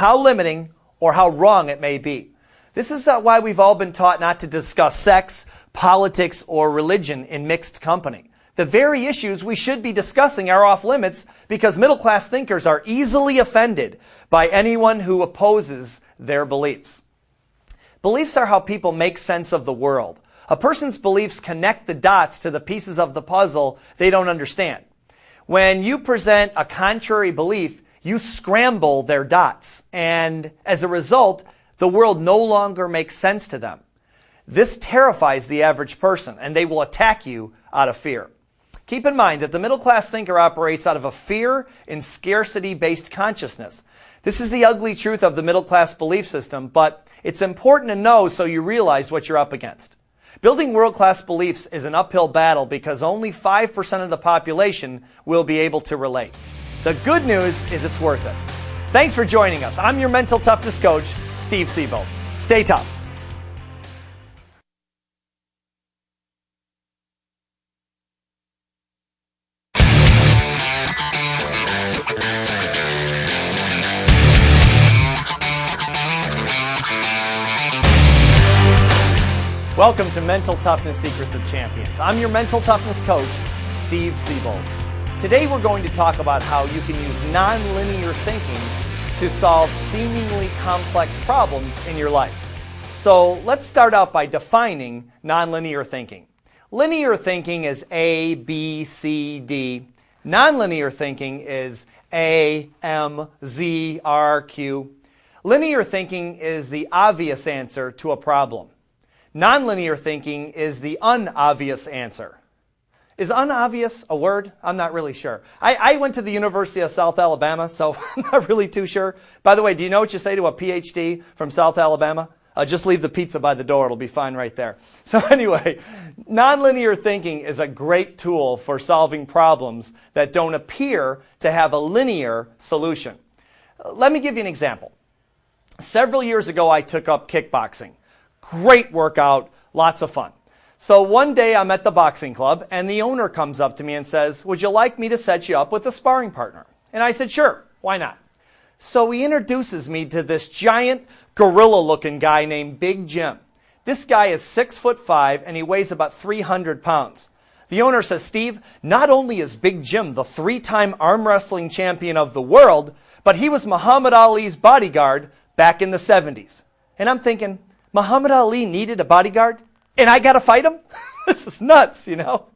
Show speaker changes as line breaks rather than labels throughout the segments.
how limiting or how wrong it may be. This is why we've all been taught not to discuss sex, politics, or religion in mixed company. The very issues we should be discussing are off limits because middle-class thinkers are easily offended by anyone who opposes their beliefs. Beliefs are how people make sense of the world. A person's beliefs connect the dots to the pieces of the puzzle they don't understand. When you present a contrary belief, you scramble their dots, and as a result, the world no longer makes sense to them. This terrifies the average person, and they will attack you out of fear. Keep in mind that the middle-class thinker operates out of a fear and scarcity-based consciousness. This is the ugly truth of the middle-class belief system, but it's important to know so you realize what you're up against. Building world-class beliefs is an uphill battle because only 5% of the population will be able to relate. The good news is it's worth it. Thanks for joining us. I'm your mental toughness coach, Steve Siebold. Stay tough. Welcome to Mental Toughness Secrets of Champions. I'm your mental toughness coach, Steve Siebold. Today we're going to talk about how you can use nonlinear thinking to solve seemingly complex problems in your life. So let's start out by defining nonlinear thinking. Linear thinking is A, B, C, D. Nonlinear thinking is A, M, Z, R, Q. Linear thinking is the obvious answer to a problem. Nonlinear thinking is the unobvious answer. Is unobvious a word? I'm not really sure. I went to the University of South Alabama, so I'm not really too sure. By the way, do you know what you say to a PhD from South Alabama? Just leave the pizza by the door. It'll be fine right there. So anyway, nonlinear thinking is a great tool for solving problems that don't appear to have a linear solution. Let me give you an example. Several years ago, I took up kickboxing. Great workout, lots of fun. So one day I'm at the boxing club and the owner comes up to me and says, "Would you like me to set you up with a sparring partner?" And I said, "Sure, why not?" So he introduces me to this giant gorilla-looking guy named Big Jim. This guy is 6'5" and he weighs about 300 pounds. The owner says, "Steve, not only is Big Jim the 3-time arm wrestling champion of the world, but he was Muhammad Ali's bodyguard back in the 70s. And I'm thinking, Muhammad Ali needed a bodyguard? And I got to fight him? This is nuts, you know?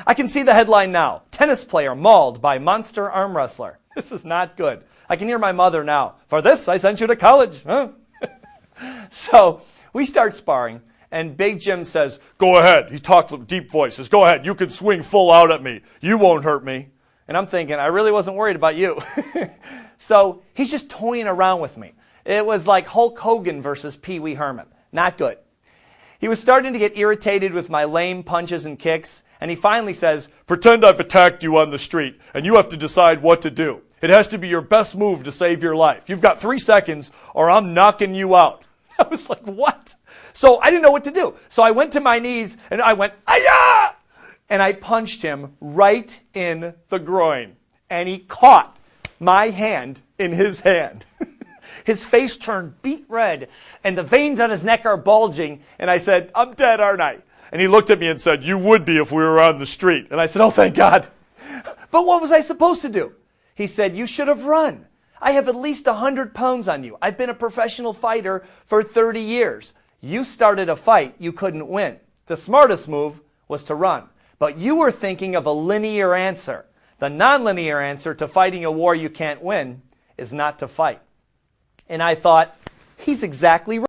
I can see the headline now. Tennis player mauled by monster arm wrestler. This is not good. I can hear my mother now. For this, I sent you to college. Huh? So we start sparring, and Big Jim says, "Go ahead." He talked with deep voices. "Go ahead. You can swing full out at me. You won't hurt me." And I'm thinking, I really wasn't worried about you. So he's just toying around with me. It was like Hulk Hogan versus Pee Wee Herman. Not good. He was starting to get irritated with my lame punches and kicks, and he finally says, "Pretend I've attacked you on the street, and you have to decide what to do. It has to be your best move to save your life. You've got 3 seconds, or I'm knocking you out." I was like, what? So I didn't know what to do. So I went to my knees, and I went, "Ayah!" And I punched him right in the groin, and he caught my hand in his hand. His face turned beet red, and the veins on his neck are bulging. And I said, "I'm dead, aren't I?" And he looked at me and said, "You would be if we were on the street." And I said, "Oh, thank God." "But what was I supposed to do?" He said, "You should have run. I have at least 100 pounds on you. I've been a professional fighter for 30 years. You started a fight you couldn't win. The smartest move was to run. But you were thinking of a linear answer. The nonlinear answer to fighting a war you can't win is not to fight." And I thought, he's exactly right.